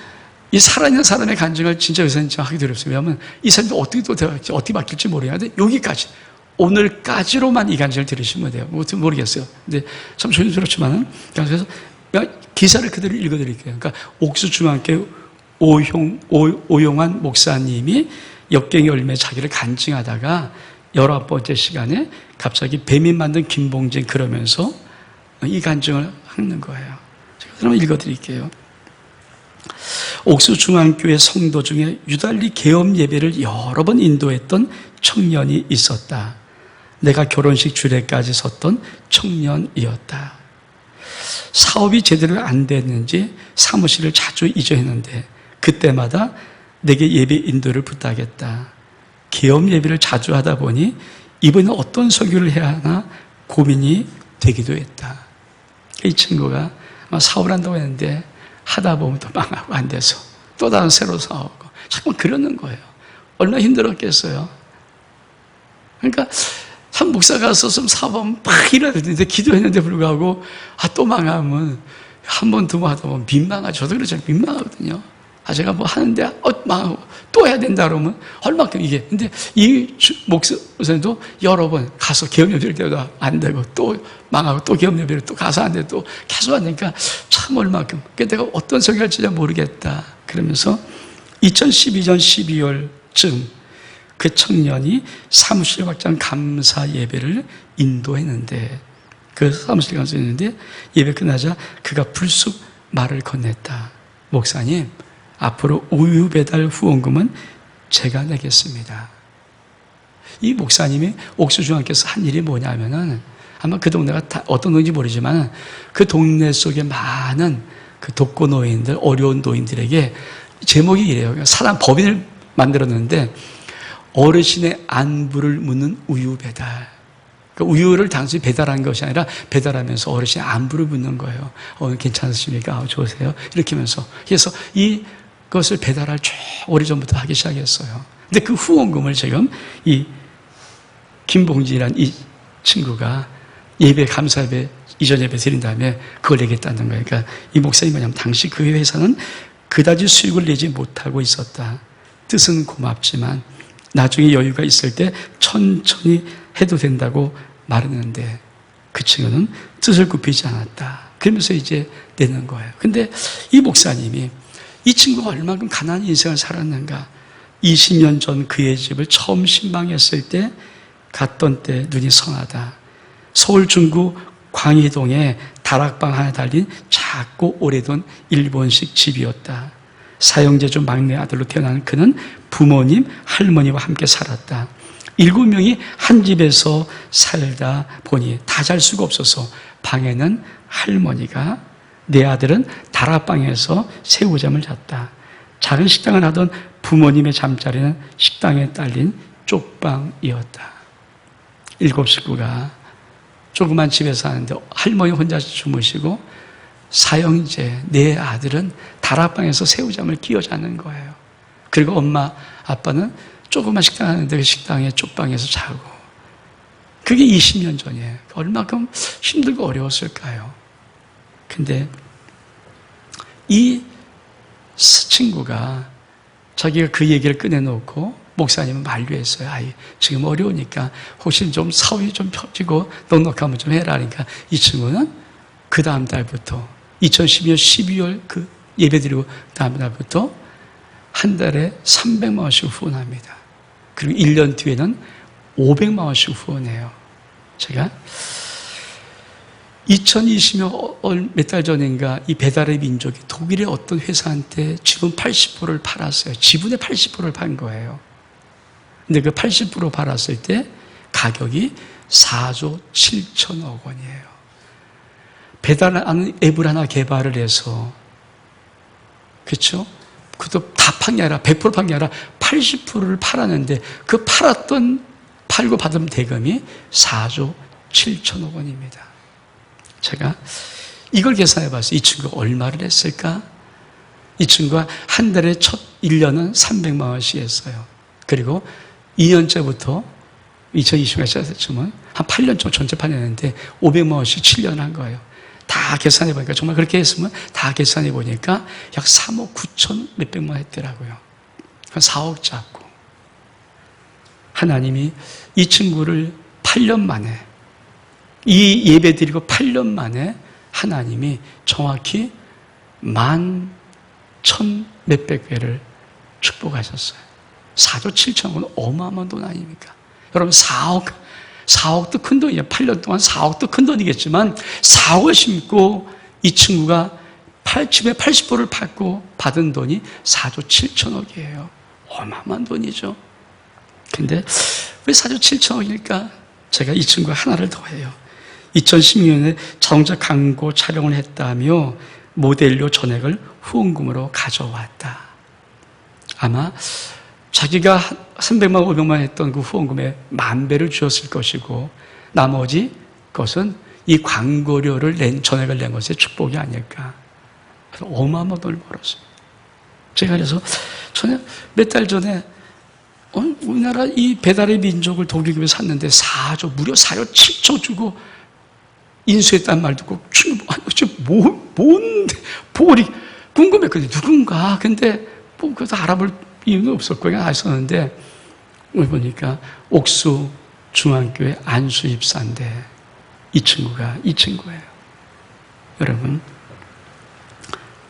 [SPEAKER 1] 이 살아있는 사람의 간증을 진짜 요새는 하기 어렵습니다. 왜냐하면 이 사람이 어떻게 또 대화할지, 어떻게 바뀔지 모르겠는데 여기까지, 오늘까지로만 이 간증을 들으시면 돼요. 모르겠어요. 근데 참 조심스럽지만은, 그래서 기사를 그대로 읽어드릴게요. 그러니까 옥수중앙교회 오용환 목사님이 역경의 열매 자기를 간증하다가 19번째 시간에 갑자기 뱀이 만든 김봉진 그러면서 이 간증을 하는 거예요. 제가 그러면 읽어드릴게요. 옥수중앙교회 성도 중에 유달리 계엄 예배를 여러 번 인도했던 청년이 있었다. 내가 결혼식 주례까지 섰던 청년이었다. 사업이 제대로 안 됐는지 사무실을 자주 이전했는데 그때마다 내게 예배 인도를 부탁했다. 계엄 예배를 자주 하다 보니 이번에 어떤 설교를 해야 하나 고민이 되기도 했다. 이 친구가 사업을 한다고 했는데 하다 보면 또 망하고 안 돼서 또 다른 새로 사오고 자꾸 그러는 거예요. 얼마나 힘들었겠어요. 그러니까 한 목사가 서서 사업하면 막 일해야 되는데 기도했는데 불구하고 또 망하면 한 번 두 번 하다 보면 민망하죠. 저도 그렇죠. 민망하거든요. 제가 뭐 하는데 망하고 또 해야 된다 그러면 얼마큼 이게. 근데 이 목사님도 여러 번 가서 계엄예배를 때도 안 되고 또 망하고 또 계엄예배를 또 가서 안 되고 또 계속 안 되니까 참 얼마큼. 그러니까 내가 어떤 설교할지 모르겠다. 그러면서 2012년 12월쯤 그 청년이 사무실 확장 감사 예배를 인도했는데, 그 사무실 감사 했는데 예배 끝나자 그가 불쑥 말을 건넸다. 목사님, 앞으로 우유 배달 후원금은 제가 내겠습니다. 이 목사님이 옥수중앙께서 한 일이 뭐냐면은, 아마 그 동네가 어떤 동네인지 모르지만 그 동네 속에 많은 그 독거 노인들, 어려운 노인들에게 제목이 이래요. 사람 법인을 만들었는데 어르신의 안부를 묻는 우유 배달. 그러니까 우유를 단순히 배달한 것이 아니라 배달하면서 어르신의 안부를 묻는 거예요. 괜찮으십니까? 좋으세요? 이렇게 하면서. 그래서 이것을 배달할 쭉 오래전부터 하기 시작했어요. 근데 그 후원금을 지금 이 김봉진이라는 이 친구가 예배, 감사 예배, 이전 예배 드린 다음에 그걸 내겠다는 거예요. 그러니까 이 목사님이 뭐냐면, 당시 그 회사는 그다지 수익을 내지 못하고 있었다. 뜻은 고맙지만 나중에 여유가 있을 때 천천히 해도 된다고 말했는데 그 친구는 뜻을 굽히지 않았다. 그러면서 이제 내는 거예요. 근데 이 목사님이 이 친구가 얼마큼 가난한 인생을 살았는가. 20년 전 그의 집을 처음 신방했을 때 갔던 때 눈이 선하다. 서울 중구 광희동에 다락방 하나 달린 작고 오래된 일본식 집이었다. 사형제주 막내 아들로 태어난 그는 부모님, 할머니와 함께 살았다. 7명이 한 집에서 살다 보니 다 잘 수가 없어서 방에는 할머니가, 내 아들은 다락방에서 새우잠을 잤다. 작은 식당을 하던 부모님의 잠자리는 식당에 딸린 쪽방이었다. 7 식구가 조그만 집에 사는데 할머니 혼자 주무시고 사형제 내 아들은 다락방에서 새우잠을 끼워 자는 거예요. 그리고 엄마, 아빠는 조그만 식당 하는데 그 식당에 쪽방에서 자고. 그게 20년 전이에요. 얼마큼 힘들고 어려웠을까요? 근데 이 친구가 자기가 그 얘기를 꺼내놓고 목사님은 만류했어요. 지금 어려우니까 혹시 좀 사업이 좀 펴지고 넉넉하면 좀 해라. 그러니까 이 친구는 그 다음 달부터 2012년 12월 그 예배드리고 다음 달부터 한 달에 300만 원씩 후원합니다. 그리고 1년 뒤에는 500만 원씩 후원해요. 제가 2020년 몇 달 전인가 이 배달의 민족이 독일의 어떤 회사한테 지분 80%를 팔았어요. 지분의 80%를 판 거예요. 근데 그 80% 팔았을 때 가격이 4조 7천억 원이에요. 배달하는 앱을 하나 개발을 해서, 그렇죠? 그것도 다 판 게 아니라 100% 판 게 아니라 80%를 팔았는데 그 팔고 받은 대금이 4조 7천억 원입니다. 제가 이걸 계산해 봤어요. 이 친구가 얼마를 했을까? 이 친구가 한 달에 첫 1년은 300만 원씩 했어요. 그리고 2년째부터 2020년에 시작했지만 한 8년 좀 전체 판했는데 500만 원씩 7년 한 거예요. 다 계산해 보니까, 정말 그렇게 했으면 다 계산해 보니까 약 3억 9천 몇백만 원 했더라고요. 한 4억 잡고. 하나님이 이 친구를 8년 만에, 이 예배 드리고 8년 만에 하나님이 정확히 11,000 몇백 배를 축복하셨어요. 4조 7천억 원 어마어마한 돈 아닙니까? 여러분 4억도 큰 돈이에요. 8년 동안 4억도 큰 돈이겠지만 4억을 심고 이 친구가 집에 80%를 받은 돈이 4조 7천억이에요. 어마어마한 돈이죠. 근데 왜 4조 7천억일까? 제가 이 친구가 하나를 더 해요. 2016년에 자동차 광고 촬영을 했다며 모델료 전액을 후원금으로 가져왔다. 아마 자기가 300만, 500만 했던 그 후원금에 10,000배를 주었을 것이고 나머지 것은 이 광고료를 전액을 낸 것의 축복이 아닐까. 그래서 어마어마한 돈을 벌었어요. 제가 그래서 저는 몇 달 전에 우리나라 이 배달의 민족을 독일교회 샀는데 무려 4조 7천 주고 인수했다는 말 듣고 뭔데 볼이 궁금했거든요. 누군가. 근데 그래서 알아볼 이유는 없었고 그냥 아셨는데 보니까 옥수 중앙교회 안수 입사인데 이 친구예요. 여러분,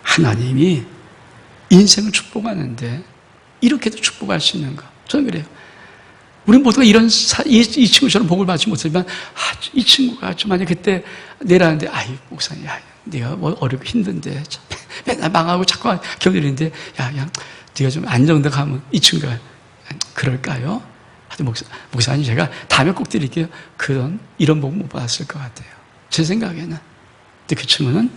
[SPEAKER 1] 하나님이 인생을 축복하는데 이렇게도 축복할 수 있는가? 저는 그래요. 우리 모두가 이 친구처럼 복을 받지 못하지만, 이 친구가 좀 만약 그때 내라는데, 목사님, 네가 뭐 어렵고 힘든데, 맨날 망하고 자꾸 견디는데, 네가 좀 안정돼 가면 이 친구가, 그럴까요? 하여튼 목사님, 제가 다음에 꼭 드릴게요. 이런 복 못 받았을 것 같아요. 제 생각에는. 근데 그 친구는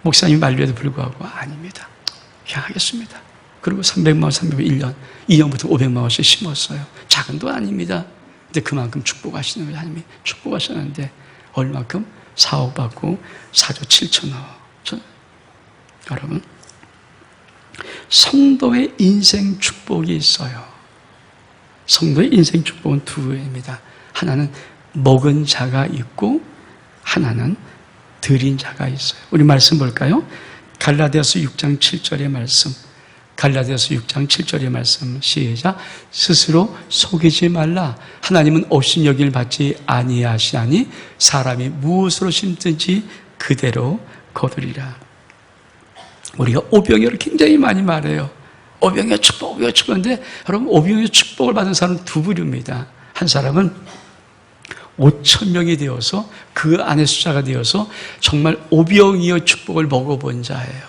[SPEAKER 1] 목사님 만류에도 불구하고, 아닙니다. 그냥 하겠습니다. 그리고 300만 원, 301년, 2년부터 500만 원씩 심었어요. 작은 돈 아닙니다. 근데 그만큼 축복하시는 거예요. 하나님이 축복하셨는데, 얼마큼? 4억 받고 4조 7천억. 여러분, 성도의 인생 축복이 있어요. 성도의 인생 축복은 두 개입니다. 하나는 먹은 자가 있고, 하나는 드린 자가 있어요. 우리 말씀 볼까요? 갈라디아서 6장 7절의 말씀. 갈라디아서 6장 7절의 말씀 시작. 스스로 속이지 말라. 하나님은 없인 여길 받지 아니하시나니 사람이 무엇으로 심든지 그대로 거두리라. 우리가 오병이어를 굉장히 많이 말해요. 오병이어 축복, 오병이어 축복인데 여러분, 오병이어 축복을 받은 사람은 두 부류입니다. 한 사람은 5,000명이 되어서 그 안의 숫자가 되어서 정말 오병이어 축복을 먹어본 자예요.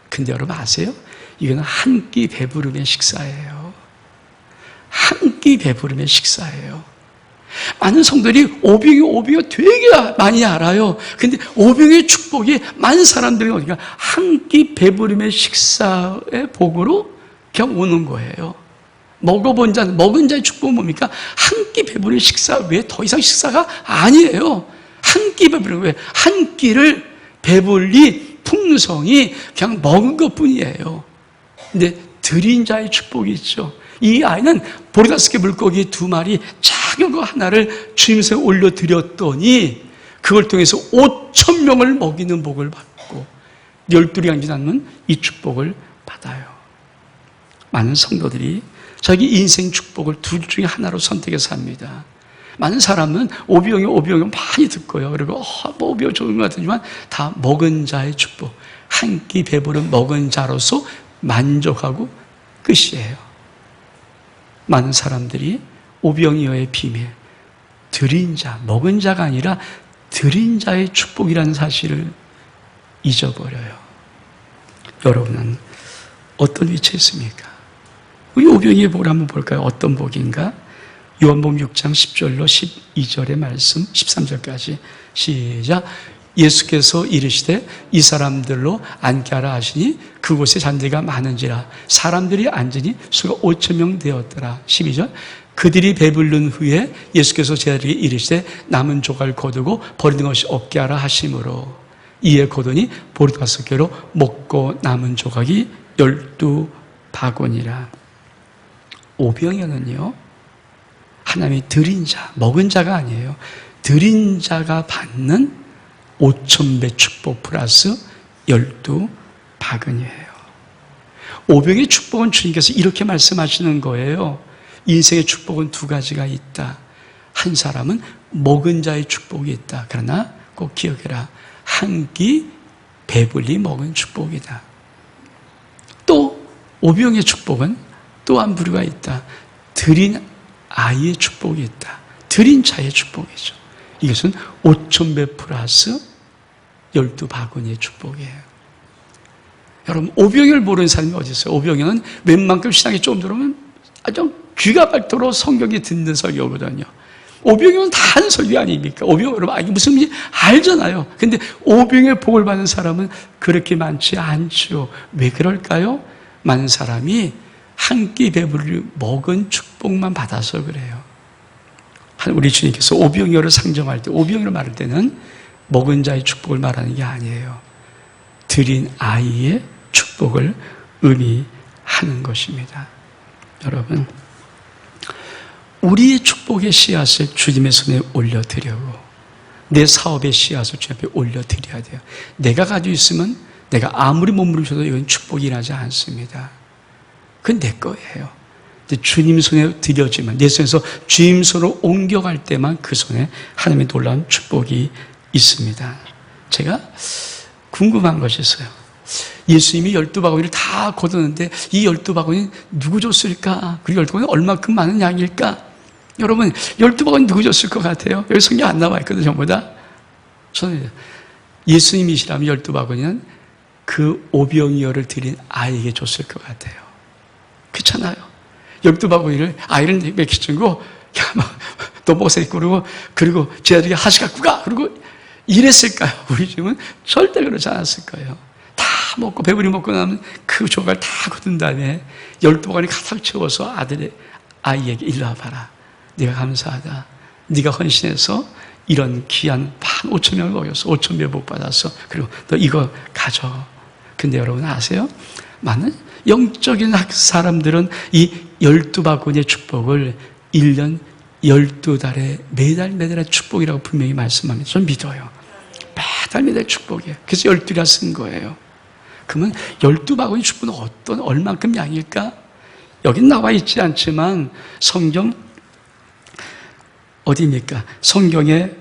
[SPEAKER 1] 근데 여러분 아세요? 이거는 한 끼 배부름의 식사예요. 한 끼 배부름의 식사예요. 많은 성들이 오병이어 되게 많이 알아요. 근데 오병이어 축복이 많은 사람들이 어디가 한 끼 배부름의 식사의 복으로 그냥 오는 거예요. 먹은 자의 축복은 뭡니까? 한 끼 배부른 식사 외에 더 이상 식사가 아니에요. 한 끼 배부른 왜? 한 끼를 배불리 풍성히 그냥 먹은 것 뿐이에요. 근데 드린 자의 축복이 있죠. 이 아이는 보리다섯 개 물고기 2마리 작은 거 하나를 주님께 올려드렸더니 그걸 통해서 5,000명을 먹이는 복을 받고 12량지 낳는 이 축복을 받아요. 많은 성도들이 자기 인생 축복을 둘 중에 하나로 선택해서 합니다. 많은 사람은 오병이어 많이 듣고요. 그리고 오병이어 좋은 것 같지만 다 먹은 자의 축복, 한 끼 배부른 먹은 자로서 만족하고 끝이에요. 많은 사람들이 오병이어의 비밀, 드린 자, 먹은 자가 아니라 드린 자의 축복이라는 사실을 잊어버려요. 여러분은 어떤 위치에 있습니까? 우리 오병이어의 복을 한번 볼까요? 어떤 복인가? 요한복음 6장 10절로 12절의 말씀, 13절까지 시작. 예수께서 이르시되 이 사람들로 앉게 하라 하시니 그곳에 잔디가 많은지라 사람들이 앉으니 수가 5,000명 되었더라. 12절. 그들이 배부른 후에 예수께서 제자들에게 이르시되 남은 조각을 거두고 버리는 것이 없게 하라 하심으로 이에 거두니 보리 5개로 먹고 남은 조각이 12바구니라. 오병이어는요, 하나님이 드린 자, 먹은 자가 아니에요. 드린 자가 받는 5,000배 축복 플러스 12바구니예요. 오병의 축복은 주님께서 이렇게 말씀하시는 거예요. 인생의 축복은 두 가지가 있다. 한 사람은 먹은 자의 축복이 있다. 그러나 꼭 기억해라. 한 끼 배불리 먹은 축복이다. 또 오병의 축복은 또 한 부류가 있다. 드린 아이의 축복이 있다. 드린 자의 축복이죠. 이것은 5,000배 플러스 12바구니의 축복이에요. 여러분, 오병이어를 모르는 사람이 어디 있어요? 오병이어는 웬만큼 신앙이 좀 들어오면 아주 귀가 밝도록 성경이 듣는 설교거든요. 오병이어는 다 하는 설교 아닙니까? 오병이어 여러분 무슨 말인지 알잖아요. 근데 오병이어의 복을 받는 사람은 그렇게 많지 않죠. 왜 그럴까요? 많은 사람이 한 끼 배불리 먹은 축복만 받아서 그래요. 우리 주님께서 오병이어를 상정할 때, 오병이어를 말할 때는 먹은 자의 축복을 말하는 게 아니에요. 드린 아이의 축복을 의미하는 것입니다. 여러분, 우리의 축복의 씨앗을 주님의 손에 올려드리고 내 사업의 씨앗을 주님 앞에 올려드려야 돼요. 내가 가지고 있으면 내가 아무리 몸부림쳐도 이건 축복이 일어나지 않습니다. 그건 내 거예요. 주님 손에 드려지면, 내 손에서 주님 손으로 옮겨갈 때만 그 손에 하나님의 놀라운 축복이 있습니다. 제가 궁금한 것이 있어요. 예수님이 12바구니를 다 거뒀는데 이 12바구니 누구 줬을까? 그리고 12바구니 얼마큼 많은 양일까? 여러분 12바구니 누구 줬을 것 같아요? 여기 성경 안 나와 있거든요. 전부 다. 저는 예수님이시라면 12바구니는 그 오병이어를 드린 아이에게 줬을 것 같아요. 그렇잖아요. 12바구니를 아이를 먹이주고 너 먹으세요 그리고 제 아들에게 하시 갖고 가 그리고 이랬을까요? 우리 집은 절대 그러지 않았을 거예요. 다 먹고 배부리 먹고 나면 그 조각을 다 거둔 다음에 12바구니 가득 채워서 아이에게 일로 와봐라. 네가 감사하다. 네가 헌신해서 이런 귀한 15,000명을 먹였어. 5,000명 복 받았어. 그리고 너 이거 가져. 근데 여러분 아세요? 많은 영적인 사람들은 이 12바구니의 축복을 1년 12달에 매달의 축복이라고 분명히 말씀합니다. 전 믿어요. 매달 축복이에요. 그래서 12가 쓴 거예요. 그러면 12바구니 축복은 얼만큼 양일까? 여긴 나와 있지 않지만 성경 어디입니까? 성경에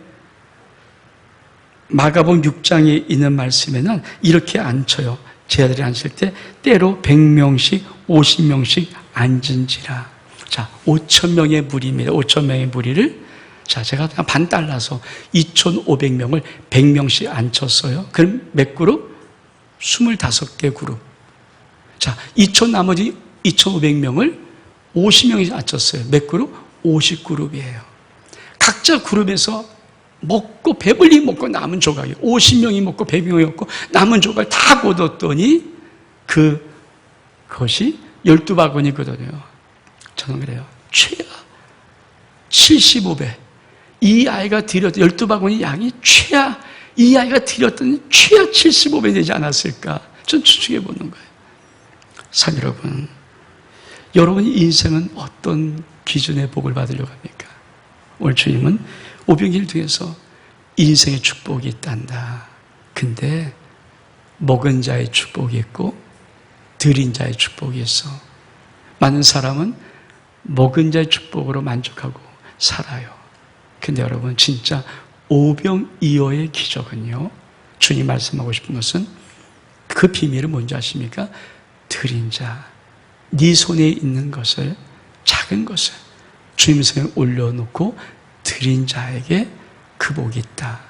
[SPEAKER 1] 마가복음 6장에 있는 말씀에는 이렇게 앉혀요. 제 아들이 앉을 때 때로 100명씩 50명씩 앉은지라. 자, 5,000명의 무리입니다. 5,000명의 무리를 자, 제가 그냥 반 잘라서 2,500명을 100명씩 앉혔어요. 그럼 몇 그룹? 25개 그룹. 자, 나머지 2,500명을 50명이 앉혔어요. 몇 그룹? 50그룹이에요. 각자 그룹에서 먹고 배불리 먹고 남은 조각이 50명이 먹고 100명이 먹고 남은 조각을 다 거뒀더니 그것이 12바구니거든요. 저는 그래요. 최하 75배. 이 아이가 드렸던 12바구니 양이 최하 이 아이가 드렸던 최하 75배 되지 않았을까? 전 추측해 보는 거예요. 산 여러분, 여러분의 인생은 어떤 기준의 복을 받으려고 합니까? 오늘 주님은 오병이를 통해서 인생의 축복이 있단다. 근데 먹은 자의 축복이 있고 드린 자의 축복이 있어. 많은 사람은 먹은 자의 축복으로 만족하고 살아요. 근데 여러분 진짜 오병이어의 기적은요, 주님 말씀하고 싶은 것은 그 비밀은 뭔지 아십니까? 드린 자, 네 손에 있는 것을, 작은 것을 주님 손에 올려놓고 드린 자에게 그 복이 있다.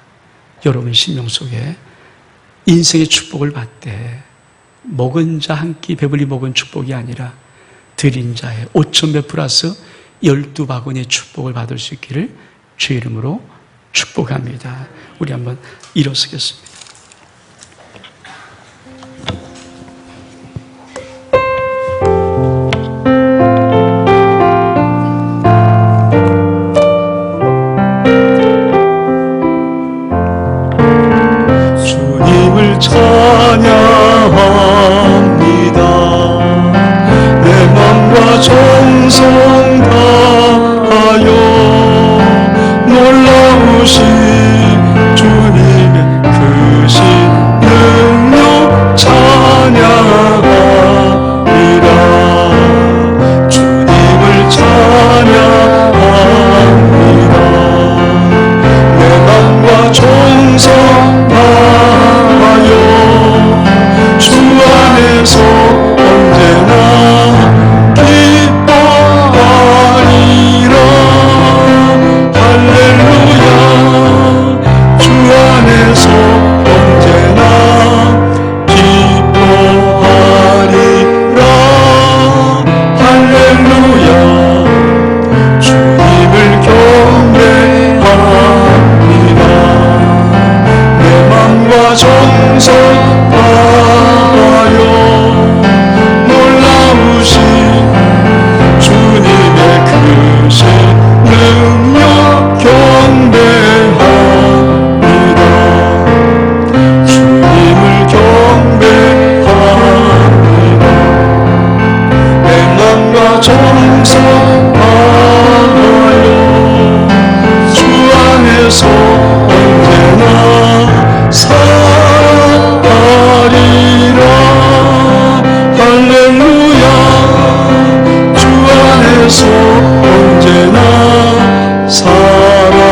[SPEAKER 1] 여러분 심령 속에 인생의 축복을 받되 먹은 자 한 끼 배불리 먹은 축복이 아니라 드린 자의 5,000배 플러스 12바구니의 축복을 받을 수 있기를 주의 이름으로 축복합니다. 우리 한번 일어서겠습니다.
[SPEAKER 2] 주님을 찬양합니다. 내 맘과 정성 다하여 놀라우신 주님의 크신 능력 찬양하리라. 주님을 찬양합니다. 내 맘과 정성 다하여 주 안에서 언제나 기뻐하리라. 할렐루야. 주 안에서 언제나 기뻐하리라. 할렐루야. 주님을 경배합니다. 내 맘과 정성 다하여 놀라우신 주님의 크신 능력 경배합니다. 주님을 경배합니다. 내 맘과 정성 다하여 주 안에서 언제나 살아리라. 할렐루야. 주 안에서 언제나 살아리라.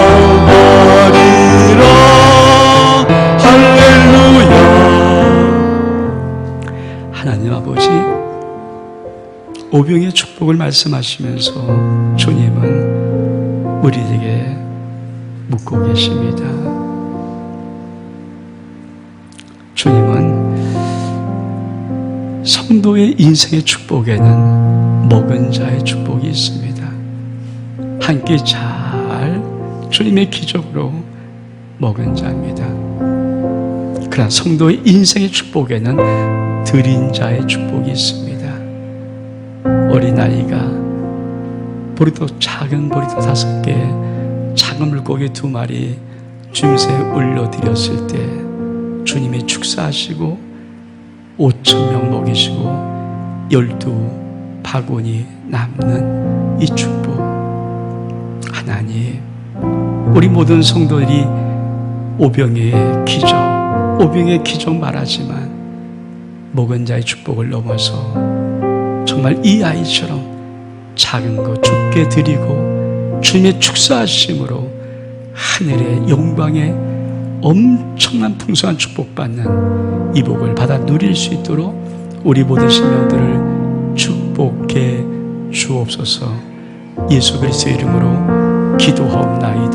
[SPEAKER 2] 할렐루야.
[SPEAKER 1] 하나님 아버지, 오병의 축복을 말씀하시면서 주님은 우리에게 묻고 계십니다. 주님은 성도의 인생의 축복에는 먹은 자의 축복이 있습니다. 한 끼 잘 주님의 기적으로 먹은 자입니다. 그러나 성도의 인생의 축복에는 드린 자의 축복이 있습니다. 어린아이가 보리도 작은 보리도 5개, 작은 물고기 2마리 주님께 올려드렸을 때 주님이 축사하시고 5,000명 먹이시고 12바구니 남는 이 축복. 하나님, 우리 모든 성도들이 오병이의 기적 말하지만 먹은 자의 축복을 넘어서 정말 이 아이처럼 작은 것 죽게 드리고 주님의 축사하심으로 하늘의 영광의 엄청난 풍성한 축복받는 이 복을 받아 누릴 수 있도록 우리 모든 신령들을 축복해 주옵소서. 예수 그리스도의 이름으로 기도하옵나이다.